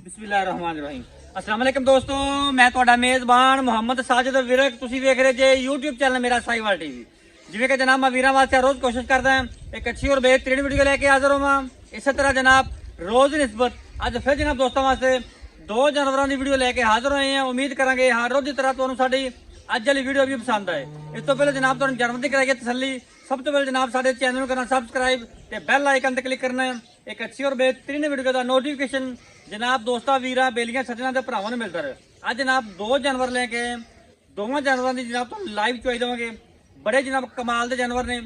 बिस्मिल्लाहिर्रहमानिर्रहीम। अस्सलाम वालेकुम दोस्तों, मैं ਤੁਹਾਡਾ ਮੇਜ਼ਬਾਨ ਮੁਹੰਮਦ ਸਾਜਿਦ ਵਿਰਕ। ਤੁਸੀਂ ਵੇਖ ਰਹੇ ਜੇ YouTube ਚੈਨਲ ਮੇਰਾ ਸਾਈਵਾਲ ਟੀਵੀ। ਜਿਵੇਂ ਕਿ ਜਨਾਬ ਮੈਂ ਵੀਰਾਂ ਵਾਸਤੇ ਰੋਜ਼ ਕੋਸ਼ਿਸ਼ ਕਰਦਾ ਹਾਂ ਇੱਕ ਅੱਛੀ ਔਰ बेहतरीन ਵੀਡੀਓ ਲੈ ਕੇ ਹਾਜ਼ਰ ਹੋਵਾਂ। ਇਸੇ ਤਰ੍ਹਾਂ ਜਨਾਬ ਰੋਜ਼ ਨਿਸਬਤ ਅੱਜ ਫਿਰ ਜਨਾਬ ਦੋਸਤਾਂ ਵਾਸਤੇ ਦੋ ਜਾਨਵਰਾਂ ਦੀ ਵੀਡੀਓ ਲੈ ਕੇ ਹਾਜ਼ਰ ਹੋਏ ਹਾਂ। ਉਮੀਦ ਕਰਾਂਗੇ ਹਰ ਰੋਜ਼ ਦੀ ਤਰ੍ਹਾਂ ਤੁਹਾਨੂੰ ਸਾਡੀ ਅੱਜ ਵਾਲੀ ਵੀਡੀਓ ਵੀ ਪਸੰਦ ਆਏ। ਇਸ ਤੋਂ ਪਹਿਲਾਂ ਜਨਾਬ ਤੁਹਾਨੂੰ ਜਨਮ ਦੀ ਕਰਾਈਏ ਤਸੱਲੀ। सब तो पहले जनाब साडे चैनल को करना सबसक्राइब ते बैल आइकन ते क्लिक करना है। एक अच्छी और बेहतरीन वीडियो का नोटिफिकेशन जनाब दोस्तों वीर बेलियां सज्जना के भरावां नूं मिलता रहे। अज जनाब दो जानवर लेके दोवां जानवरों की जनाब तुहानूं लाइव चुआई देवांगे। बड़े जनाब कमाल के जानवर ने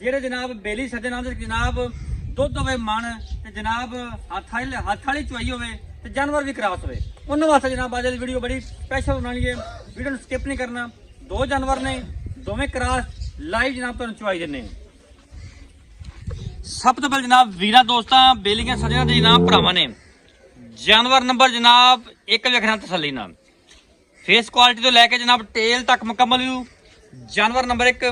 जिहड़े जनाब बेली सज्जना दे जनाब दुध होवे मन ते जनाब हथ वाली चुआई होवे ते जानवर भी क्रॉस होवे। उन्हां वास्ते जनाब अज दी वीडियो बड़ी स्पैशल बनानी है। वीडियो नूं स्किप नहीं करना। दो जानवर ने दोवें क्रॉस लाइव जनाब तुहानूं चुआई दिंदे हैं। सब तो पहले जनाब वीरा दोस्तां बेलियां सज्जना दे जनाब भरावां ने जानवर नंबर जनाब एक वेखना तसल्ली नाल। फेस क्वालिटी तो लैके जनाब टेल तक मुकम्मल व्यू। जानवर नंबर एक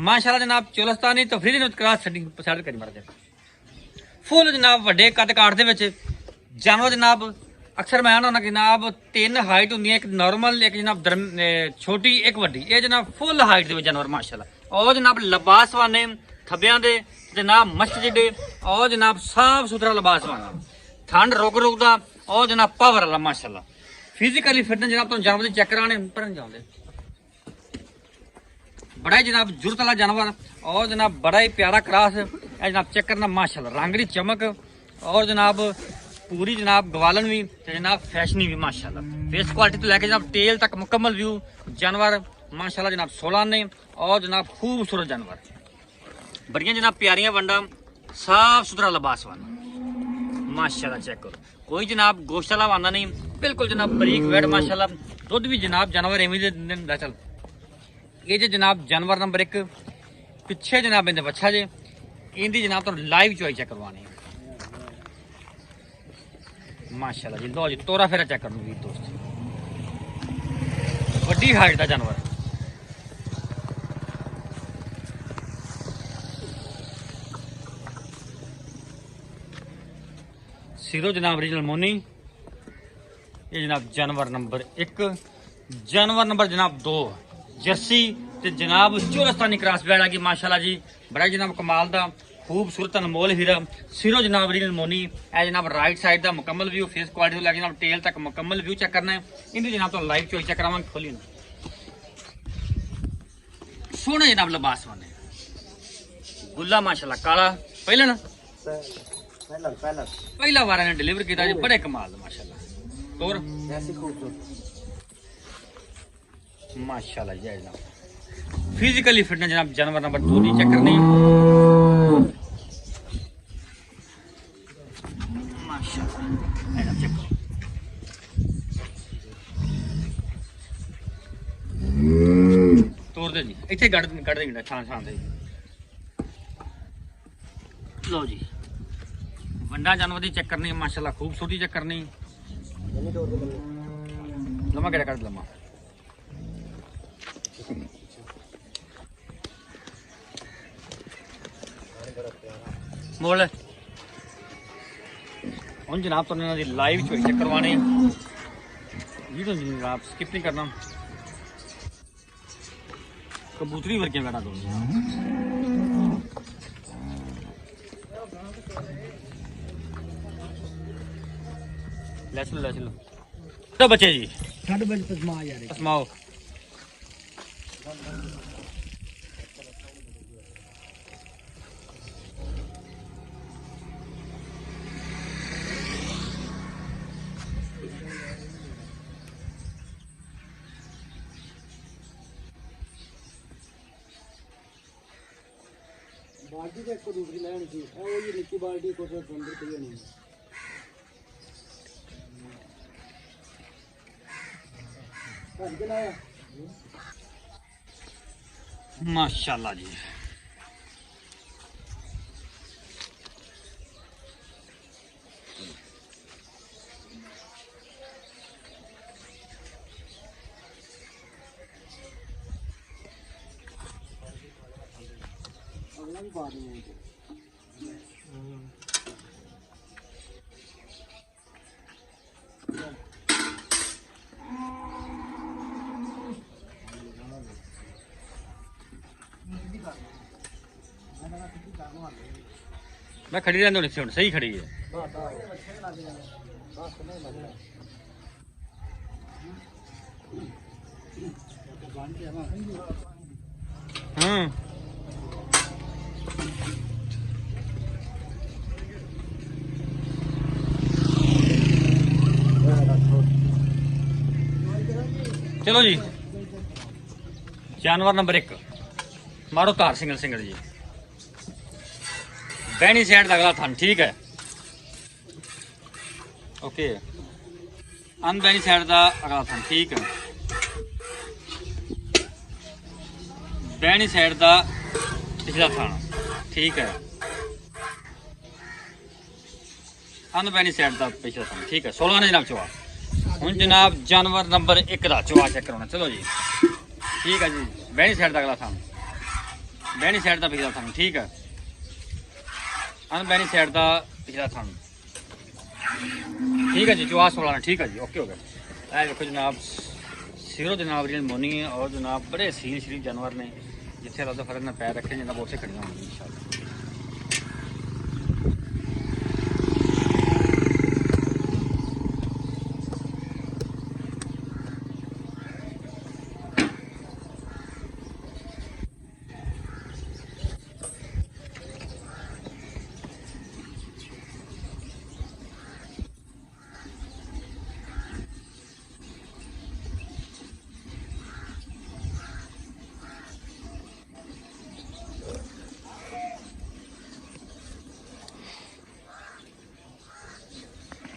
माशाअल्लाह जनाब चोलस्तानी तफरीदी क्रॉस साइड करी मार दे फुल जनाब वड्डे कद काट दे विच जानवर जनाब अक्सर मैं ना जनाब तीन हाइट होंगी, एक नॉर्मल एक जनाब छोटी एक वड्डी। ये जनाब फुल हाइट दे जानवर माशाअल्लाह और जनाब लबासवान ने थब्बियां दे जनाब मस्जिद और जनाब साफ सुथरा लबासवान ठंड रोकदा और जनाब पावर वाला माशाअल्लाह फिजिकली फिटनेस जनाब तुम जानवर चेक कराने पर जाते बड़ा ही जनाब जुरत वाला जानवर और जनाब बड़ा ही प्यारा क्रॉस जनाब चेक करना माशाअल्लाह रंग दी चमक और जनाब पूरी जनाब गवालन भी जनाब फैशनी भी माशाअल्लाह। फेस क्वालिटी तो लैके जनाब टेल तक मुकम्मल व्यू जानवर माशाअल्लाह जनाब 16 ने और जनाब खूबसूरत जानवर बड़िया जनाब प्यारियां वंडा साफ सुथरा लबासवान माशाअल्लाह चेक करो। कोई जनाब गोश्त वाला आंदा नहीं बिल्कुल जनाब बरीक वेट माशाअल्लाह। दुध भी जनाब जानवर एवं दे चल। ये जो जनाब जानवर नंबर एक पिछे जनाब इनके बच्चा जे इनकी जनाब तो लाइव चुआई चेक करवानी माशाअल्लाह जी। लो जी तोरा फेरा चेक कर वीर दोस्त वड्डी हाइट का जानवर सिरो जनाब ओरिजिनल मोनी। ये जनाब जानवर नंबर एक। जानवर नंबर जनाब दो जर्सी ते जनाब चोरस्तानी क्रॉस बैड आ गई माशाअल्लाह जी। बड़ा जनाब कमाल दा खूबसूरत अनमोल हीरा सिरो जनाब ओरिजिनल मोनी। ए जनाब राइट साइड का मुकम्मल व्यू फेस क्वालिटी तो लैके जनाब टेल तक मुकम्मल व्यू चेक करना है। इनकी जनाब तो लाइव चोई चेक करावांगे खोली ना सोहना जनाब लिबास वाले गुल्ला माशाअल्लाह काला पहले ना पहला बार ने डिलीवर किया जी बड़े कमाल माशाअल्लाह और माशाअल्लाह जी जनाब फिजिकली फिटनेस जनाब जानवर नंबर 2 दी चेक करनी माशाअल्लाह चेक करो। तोड़ दे जी इतने कट देंगे छान छान दे। लो जी वंडा जानवर की चेक करनी माशाअल्लाह खूबसूरती चेक करनी लम्मा केड़ा कर लम्मा मोल हम जनाब तो लाइव चोई चेक करवाने वीडियो जनाब स्किप नहीं करना। कबूतरी वर्गे बैठा दो ले चलो तो बच्चे जी पसमाओ बाल्टी तो एक दूसरी लैनी थी वो ये निक्की बाल्टी को अंदर पई नहीं माशाअल्लाह जी। अगला भी बाद में ਮੈਂ ਖੜੀ ਰਹਿੰਦੀ ਹੁਣ ਸਹੀ ਖੜੀ ਹੈ। ਹੂੰ ਚਲੋ ਜੀ, ਜਾਨਵਰ ਨੰਬਰ 1 ਮਾਰੋ ਧਾਰ ਸਿੰਗਲ ਜੀ। ਬਹਿਣੀ ਸਾਈਡ ਦਾ ਅਗਲਾ ਥਣ ਠੀਕ ਹੈ, ਓਕੇ। ਅਨਬਹਿਣੀ ਸਾਈਡ ਦਾ ਅਗਲਾ ਥਣ ਠੀਕ ਹੈ। ਬਹਿਣੀ ਸਾਈਡ ਦਾ ਪਿਛਲਾ ਥਣ ਠੀਕ ਹੈ। ਅਨਬਹਿਣੀ ਸਾਈਡ ਦਾ ਪਿਛਲਾ ਥਣ ਠੀਕ ਹੈ। 16 ਨੇ ਜਨਾਬ ਚਵਾ। ਹੁਣ ਜਨਾਬ ਜਾਨਵਰ ਨੰਬਰ 1 ਦਾ ਚਵਾ ਚੈੱਕ ਕਰਾਉਣਾ। ਚਲੋ ਜੀ, ਠੀਕ ਹੈ ਜੀ। ਬਹਿਣੀ ਸਾਈਡ ਦਾ ਅਗਲਾ ਥਣ, ਬਹਿਣੀ ਸਾਈਡ ਦਾ ਪਿਛਲਾ ਥਣ ਠੀਕ ਹੈ। ਅਨਬਹਿਣੀ ਸਾਈਡ ਦਾ ਪਿਛਲਾ ਥਣ ਠੀਕ ਹੈ ਜੀ। ਚਵਾ 16 ਨੇ ਠੀਕ ਹੈ ਜੀ, ਓਕੇ ਹੋ ਗਿਆ। ਇਹ ਦੇਖੋ ਜਨਾਬ, ਸਿਰੋਂ ਜਨਾਬ ਜਿਹੜੀ ਮੋਨੀ ਹੈ ਔਰ ਜਨਾਬ ਬੜੇ ਸੀਲ ਸ਼ਰੀਫ ਜਾਨਵਰ ਨੇ। ਜਿੱਥੇ ਰੱਬ ਦਾ ਫਰਜ਼ ਨਾਲ ਪੈਰ ਰੱਖੇ ਜਨਾਬ ਉੱਥੇ ਖੜੀਆਂ ਹੋਣਗੀਆਂ ਇਨਸ਼ਾਅੱਲਾ।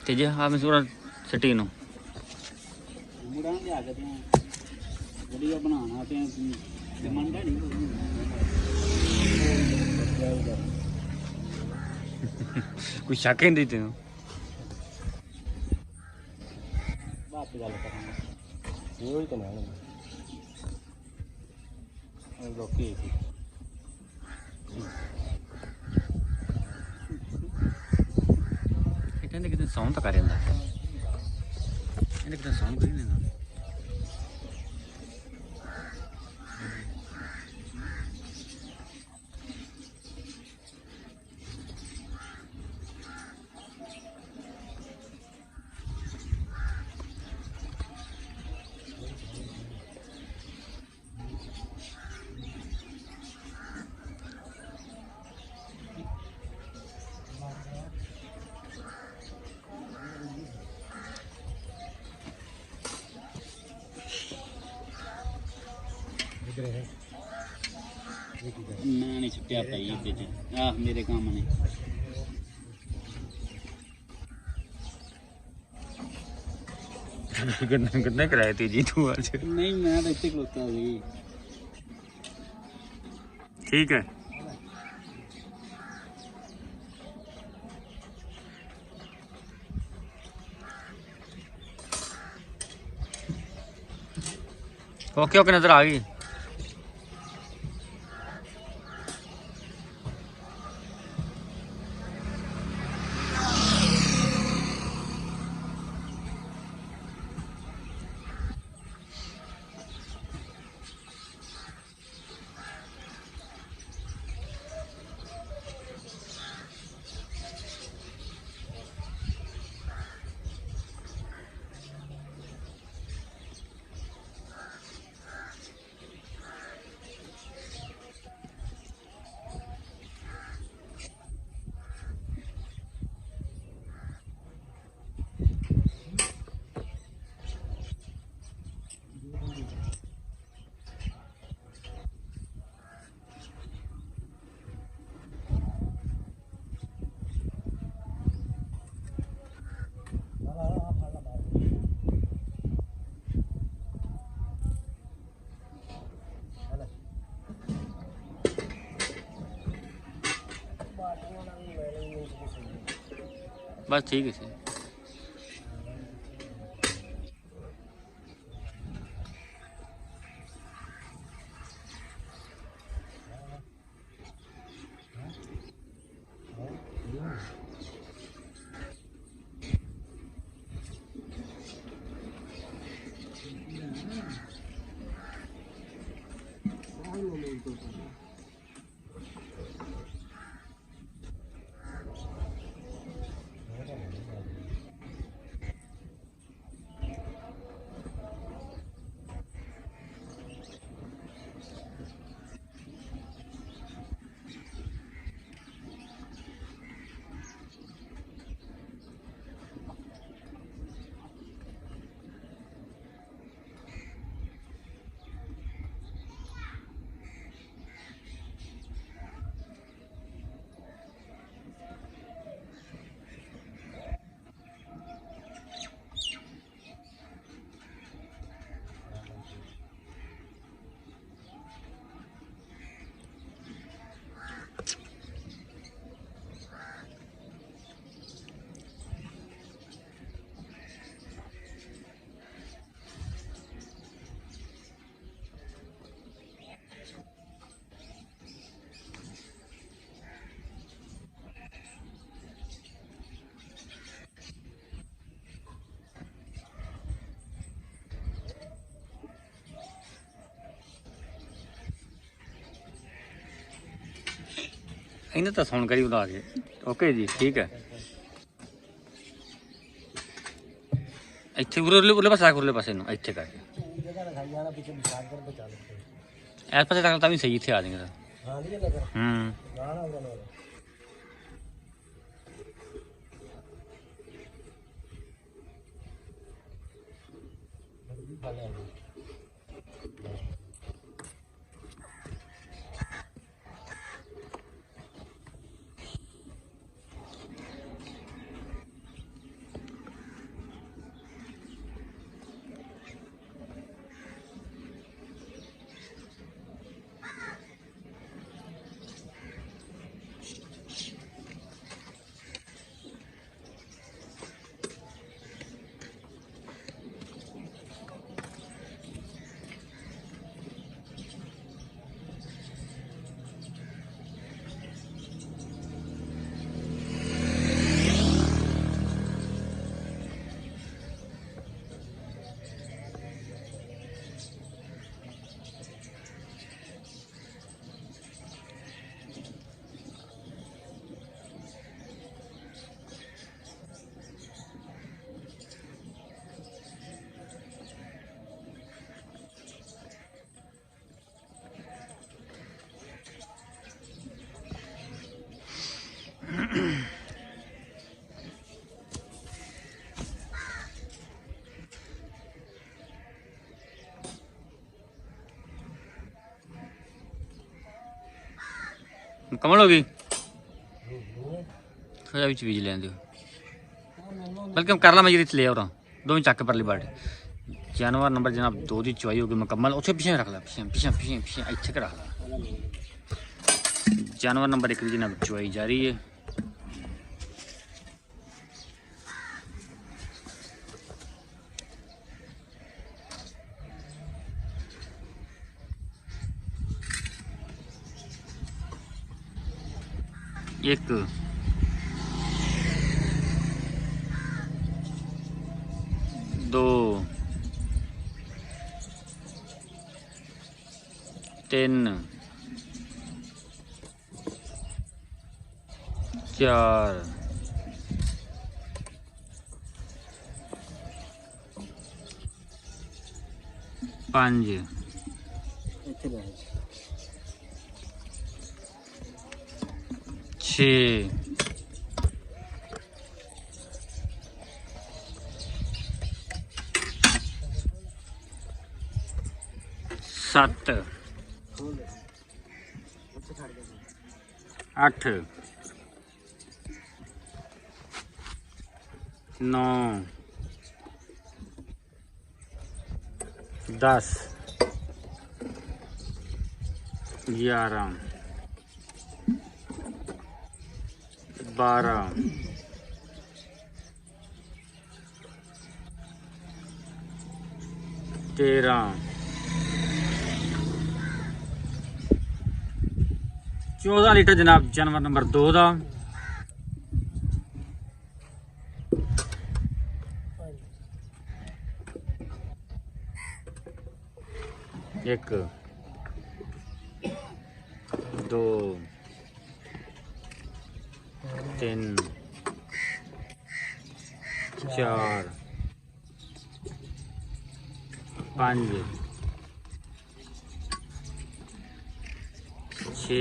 ਤੇ ਜੇ ਹਾਂ ਮਸੂਰਾ ਸਿੱਟੀ ਨੂੰ ਮੁੜਾਂ ਲਿਆ ਕੇ ਤੇ ਵਧੀਆ ਬਣਾਉਣਾ ਤੇ ਮੰਨਦਾ ਨਹੀਂ ਕੋਈ ਸ਼ੱਕ ਨਹੀਂ ਤੈਨੂੰ। ਬਾਤ ਗੱਲ ਕਰਾਂਗੇ ਉਹ ਹੀ ਤਾਂ ਨਾ ਲੋਕੀ ਕਹਿੰਦੇ ਕਿਤੇ ਸੌਣ ਤਾਂ ਕਰ ਜਾਂਦਾ, ਇਹਨੇ ਕਿਤੇ ਸੌਣ ਕਰੀ ਲੈਂਦਾ। ਮੈਂ ਨਹੀਂ ਛੁੱਟਿਆ ਪਾਈ ਇਹਦੇ ਚ ਆਹ ਮੇਰੇ ਕੰਮ ਨੇ। ਕਿੰਨੇ ਕਰਾਏ ਤੀ ਜੀ ਤੂੰ ਅੱਜ? ਨਹੀਂ ਮੈਂ ਤਾਂ ਇੱਥੇ ਖਲੋਤਾ ਸੀ। ਠੀਕ ਹੈ। ओके ओके नजर आ गई। बस ठीक है। बिल्कुल भाजी। ਇਹਨੂੰ ਤਾਂ ਸੁਣ ਕਰੀ ਉਡਾ ਕੇ ਓਕੇ ਜੀ ਠੀਕ ਹੈ। ਇੱਥੇ ਉਰਲੇ ਪਾਸੇ ਉਰਲੇ ਪਾਸੇ ਨੂੰ ਇੱਥੇ ਕਰਕੇ ਇਸ ਪਾਸੇ ਤੱਕ ਤਾਂ ਵੀ ਸਹੀ ਇੱਥੇ ਆ ਜਾਏਗਾ। ਹੂੰ ਮੁਕੰਮਲ ਹੋ ਗਈ। ਥੋੜਾ ਵਿੱਚ ਬੀਜ ਲੈਂਦੇ ਹੋ ਬਲਕਿ ਕਰ ਲਾ ਮੈਂ ਜਿਹੜੀ ਲੈ ਆਉਣਾ ਦੋਵੇਂ ਚੱਕ ਪਰਲੀ ਬਾਟ ਜਾਨਵਰ ਨੰਬਰ ਜਨਾਬ 2 ਦੀ ਚੁਆਈ ਹੋ ਗਈ ਮੁਕੰਮਲ। ਉੱਥੇ ਪਿੱਛੇ ਰੱਖ ਲੈ ਪਿੱਛੇ ਇੱਥੇ ਰੱਖ ਲਾ। ਜਾਨਵਰ ਨੰਬਰ 1 ਦੀ ਜਨਾਬ ਚੁਆਈ ਜਾਰੀ ਹੈ। एक 2 3 4 5 6 7 8 9 10 11 12 13 14 लीटर जनाब जानवर नंबर 2 ਦਾ। एक 2 3 4 5 6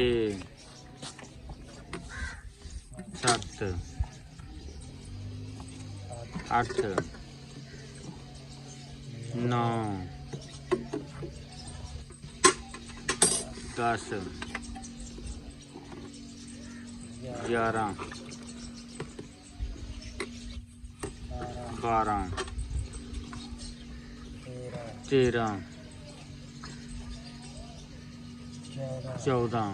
7 8 9 10 11 12 13 14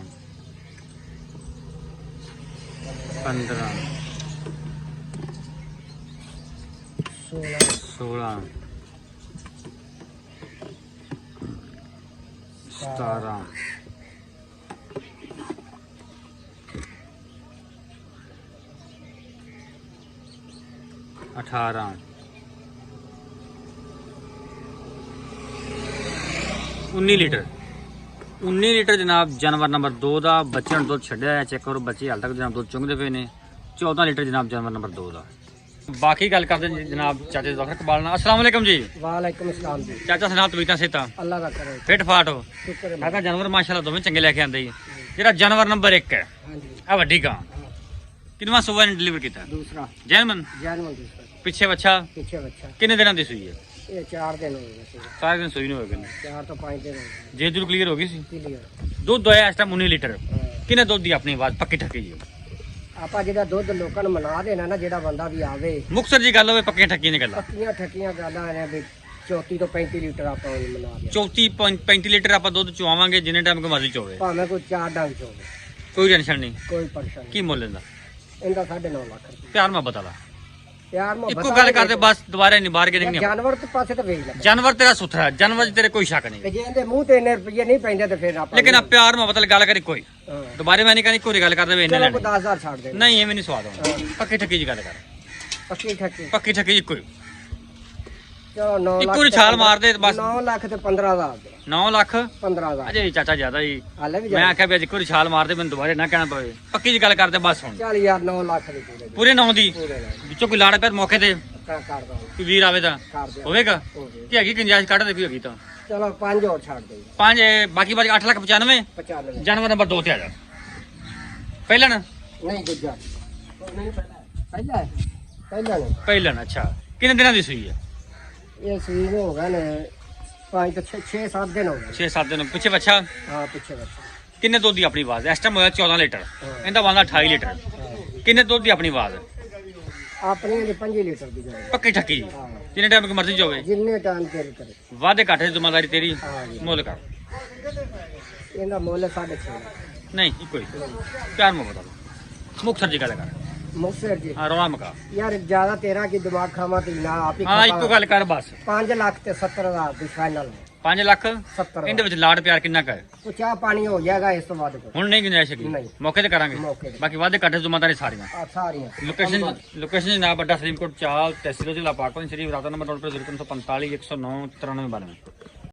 15 16 17 18 19 ਲੀਟਰ 19 ਲੀਟਰ ਜਨਾਬ ਜਾਨਵਰ ਨੰਬਰ 2 ਦਾ ਬੱਚਿਆਂ ਨੂੰ ਦੁੱਧ ਛੱਡਿਆ ਹੈ। ਚੈੱਕ ਕਰੋ ਬੱਚੇ ਹਾਲ ਤੱਕ ਜਨਾਬ ਦੁੱਧ ਚੁੰਗਦੇ ਪਏ ਨੇ। 14 ਲੀਟਰ ਜਨਾਬ ਜਾਨਵਰ ਨੰਬਰ 2 ਦਾ। ਬਾਕੀ ਗੱਲ ਕਰਦੇ ਨੇ ਜਨਾਬ ਚਾਚੇ ਜ਼ਾਫਰ ਇਕਬਾਲ ਨਾਲ। अस्सलाम वालेकुम जी। ਵਾਲੇਕੁਮ ਸਲਾਮ ਜੀ। ਚਾਚਾ ਸੁਣਾ ਤਬੀਤਾਂ ਸੇਤਾ ਅੱਲਾ ਦਾ ਕਰੇ ਫਿੱਟ ਫਾਟ ਹੋ। ਸ਼ੁਕਰ ਹੈ। ਮੈਂ ਤਾਂ ਜਾਨਵਰ ਮਾਸ਼ਾਅੱਲਾ ਦੋਵੇਂ ਚੰਗੇ ਲੈ ਕੇ ਆਂਦੇ ਜੀ। ਜਿਹੜਾ ਜਾਨਵਰ ਨੰਬਰ 1 ਹੈ ਹਾਂਜੀ ਆ ਵੱਡੀ ਗਾਂ ਕਿੰਨਵਾਂ ਸੂਬਾ ਨੇ ਡਿਲੀਵਰ ਕੀਤਾ? ਦੂਸਰਾ ਜੈਨਮਨ ਜੈਨਮਲ ਦੂਸਰਾ ਪਿੱਛੇ ਬੱਚਾ ਪਿੱਛੇ ਬੱਚਾ ਕਿੰਨੇ ਦਿਨਾਂ ਦੀ ਸੂਈ ਹੈ? ਇਹ 4 ਦਿਨ ਹੋ ਗਏ ਸੀ। ਸਾਰੇ ਦਿਨ ਸੂਈ ਨਹੀਂ ਹੋਏਗਾ। 4 ਤੋਂ 5 ਦਿਨ ਹੋ ਗਏ ਜੇ ਜੁਲ ਕਲੀਅਰ ਹੋ ਗਈ ਸੀ। ਕਲੀਅਰ। ਦੁੱਧ ਹੋਇਆ ਇਸ ਟਾਈਮ 19 ਲੀਟਰ। ਕਿੰਨੇ ਦੁੱਧ ਦੀ ਆਪਣੀ ਆਵਾਜ਼ ਪੱਕੀ ਠੱਕੀ ਜੀ? ਆਪਾਂ ਜਿਹੜਾ ਦੁੱਧ ਲੋਕਾਂ ਨੂੰ ਮਨਾ ਦੇਣਾ ਨਾ, ਜਿਹੜਾ ਬੰਦਾ ਵੀ ਆਵੇ ਮੁਕਤਸਰ ਜੀ ਗੱਲ ਹੋਵੇ ਪੱਕੀਆਂ ਠੱਕੀਆਂ ਦੀ ਗੱਲਾਂ। ਪੱਕੀਆਂ ਠੱਕੀਆਂ ਗੱਲਾਂ ਨੇ ਵੀ 34 ਤੋਂ 35 ਲੀਟਰ ਆਪਾਂ ਨੂੰ ਮਨਾ ਦੇ। 34 35 ਲੀਟਰ ਆਪਾਂ ਦੁੱਧ ਚੁਆਵਾਂਗੇ ਜਿੰਨੇ ਟਾਈਮ ਕੋ ਮਰਜ਼ੀ ਚੋਵੇ। ਭਾਵੇਂ ਕੋਈ 4 ਡੰਗ ਚ ਹੋਵੇ, ਕੋਈ ਟੈਨਸ਼ਨ ਨਹੀਂ। ਕੋਈ ਪਰੇਸ਼ਾਨੀ ਕੀ ਮੁੱਲ ਇਹਦਾ? ਇਹਦਾ 9.5 ਲੱਖ ਰੁਪਏ। ਪਿਆਰ ਮੁਹੱਬਤ ਵਾਲਾ ਯਾਰ ਮੁਹੱਬਤ ਇੱਕੋ ਗੱਲ ਕਰਦੇ ਬਸ ਦੁਬਾਰਾ ਨਹੀਂ ਬਾਹਰ ਕੇ ਨਹੀਂ। ਜਾਨਵਰ ਤੇ ਪਾਸੇ ਤੇ ਵੇਚ ਲੈ। ਜਾਨਵਰ ਤੇਰਾ ਸੁਥਰਾ ਜਾਨਵਰ 'ਚ ਤੇਰੇ ਕੋਈ ਸ਼ੱਕ ਨਹੀਂ। ਤੇ ਜੇ ਇਹਦੇ ਮੂੰਹ ਤੇ ਇੰਨੇ ਰੁਪਏ ਨਹੀਂ ਪੈਂਦੇ ਤੇ ਫਿਰ ਆਪਾਂ ਲੇਕਿਨ ਆ ਪਿਆਰ ਮੁਹੱਬਤ ਵਾਲੀ ਗੱਲ ਕਰੀ ਕੋਈ ਹਾਂ। ਦੁਬਾਰੇ ਮੈਂ ਨਹੀਂ ਕਹਿੰਦੀ ਕੋਈ ਗੱਲ ਕਰਦੇ ਵੇ ਇੰਨੇ ਚਲੋ ਲੈਣੇ ਕੋਈ 10,000 ਛੱਡ ਦੇ। ਨਹੀਂ ਐਵੇਂ ਨਹੀਂ ਸਵਾਦ ਆਉਂਦਾ। ਪੱਕੀ ਠੱਕੀ ਜੀ ਗੱਲ ਕਰ। ਪੱਕੀ ਠੱਕੀ ਪੱਕੀ ਠੱਕੀ ਜੀ ਕੋਈ ਚਲੋ 9 ਲੱਖ ਇੱਕੋ ਹੀ ਛਾਲ ਮਾਰ ਦੇ ਬਸ। 9 ਲੱਖ ਤੇ 15,000 ਦੇ 9 ਲੱਖ 15,000 ਅਜੇ ਚਾਚਾ ਜ਼ਿਆਦਾ ਜੀ। ਹਾਲੇ ਵੀ ਮੈਂ ਆਖਿਆ ਵੀ ਅੱਜ ਇੱਕੋ ਹੀ ਛਾਲ ਮਾਰ ਦੇ ਮੈਨੂੰ ਦੁਬਾਰੇ ਨਾ ਕਹਿਣਾ ਪਵੇ। ਪੱਕੀ ਜੀ ਗੱਲ ਕਰਦੇ ਬਸ ਹੁਣ ਚੱਲ ਯਾਰ 9 ਲੱਖ ਦੇ ਪੂਰੇ ਪੂਰੇ 9 ਦੀ ਪੂਰੇ ਲੈ ਵਿੱਚੋਂ ਕੋਈ ਲਾੜ ਪਿਆਰ ਮੌਕੇ ਤੇ ਕਰ ਦੋ ਕੋਈ ਵੀਰ ਆਵੇ ਤਾਂ ਕਰ ਦੇ ਹੋਵੇਗਾ ਕਿ ਹੈਗੀ ਗੁੰਜਾਇਸ਼ ਕੱਢ ਦੇ ਕੋਈ ਹੈਗੀ ਤਾਂ ਚਲੋ 5 ਹੋਰ ਛੱਡ ਦੇ। 5 ਬਾਕੀ 8,95,000 95 ਜਾਨਵਰ ਨੰਬਰ 2 ਤੇ ਆ ਜਾ ਪਹਿਲਾਂ ਨਾ ਨਹੀਂ ਦੂਜਾ ਨਹੀਂ ਪਹਿਲਾ ਨਹੀਂ ਪਹਿਲਾਂ ਨਾ ਅੱਛਾ ਕਿੰਨੇ ਦਿਨਾਂ ਦੀ ਸੂਈ ਹੈ? ਇਹ ਸਵੀਨ ਹੋ ਗਏ ਨੇ 5 ਤੋਂ 6-7 ਦਿਨ ਹੋ ਗਏ। 6-7 ਦਿਨ ਪਿੱਛੇ ਬੱਚਾ ਹਾਂ ਪਿੱਛੇ ਬੱਚਾ। ਕਿੰਨੇ ਦੁੱਧ ਦੀ ਆਪਣੀ ਆਵਾਜ਼? ਇਸ ਟਾਈਮ ਹੋਇਆ 14 ਲੀਟਰ ਹਾਂ। ਇਹਦਾ ਬੰਦਾ 28 ਲੀਟਰ। ਹਾਂ। ਕਿੰਨੇ ਦੁੱਧ ਦੀ ਆਪਣੀ ਆਵਾਜ਼? ਆਪਣੀ ਦੀ 5 ਲੀਟਰ ਦੀ ਜਾਏ। ਪੱਕੀ ਠੱਕੀ ਹਾਂ ਜਿੰਨੇ ਟਾਈਮ ਮਰਜ਼ੀ ਜਾਵੇ। ਜਿੰਨੇ ਟਾਈਮ ਤੇਰੀ ਕਰੇ। ਵਾਅਦੇ ਘਾਟੇ ਦੀ ਜ਼ਿੰਮੇਵਾਰੀ ਤੇਰੀ। ਹਾਂ ਜੀ। ਮੁੱਲ ਕਰ। ਇਹਦਾ ਮੁੱਲ 6.5 ਨਹੀਂ ਇੱਕੋ ਹੀ ਪਿਆਰ ਮੁਹੱਬਤ ਵਾਲਾ ਮੁਕਤਸਰ ਜੀ ਗੱਲ ਕਰ। ਮੁਕਤਸਰ ਜੀ ਹਾਂ ਰੌਲਾ ਮਕਾ। ਯਾਰ ਜਿਆਦਾ ਤੇਰਾ ਕੀ ਦਿਮਾਗ ਖਾਵਾ ਤੇ ਨਾ ਆਪ ਹੀ ਹਾਂ ਇੱਕੋ ਗੱਲ ਕਰ ਬਸ। 5 ਲੱਖ ਤੇ 70,000 ਦੀ ਫਾਈਨਲ 5 ਲੱਖ 70 ਇਹਦੇ ਵਿੱਚ ਲਾੜ ਪਿਆਰ ਕਿੰਨਾ ਕਰ? ਉਹ ਚਾਹ ਪਾਣੀ ਹੋ ਜਾਏਗਾ ਇਸ ਤੋਂ ਬਾਅਦ ਕੋਈ। ਹੁਣ ਨਹੀਂ ਗੁੰਜਾਇਸ਼ ਹੈਗੀ ਨਹੀਂ। ਮੌਕੇ ਤੇ ਕਰਾਂਗੇ। ਮੌਕੇ ਤੇ। ਬਾਕੀ ਵਾਅਦੇ ਘਾਟੇ ਦੀ ਜ਼ਿੰਮੇਵਾਰੀ ਸਾਰੀਆਂ। ਆ ਸਾਰੀਆਂ ਲੋਕੇਸ਼ਨ ਜਨਾਬ ਅੱਡਾ ਸਲੀਮਕੋਟ ਚਾਲ ਤਹਿਸੀਲ ਜ਼ਿਲ੍ਹਾ ਪਾਕਪਾਨ ਸ਼ਰੀਫ ਰਾਤਾ ਨੰਬਰ 0345 109 9392।